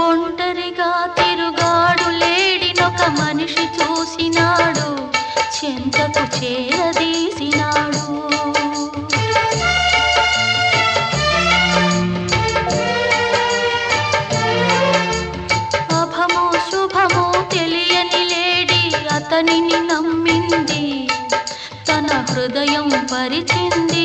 ఒంటరిగా తిరుగాడు లేడినొక మనిషి చూసినాడు, చెంతకు చేరదీసినాడు. అభమో శుభమో తెలియని లేడి అతనిని నమ్మింది, తన హృదయం పరిచింది.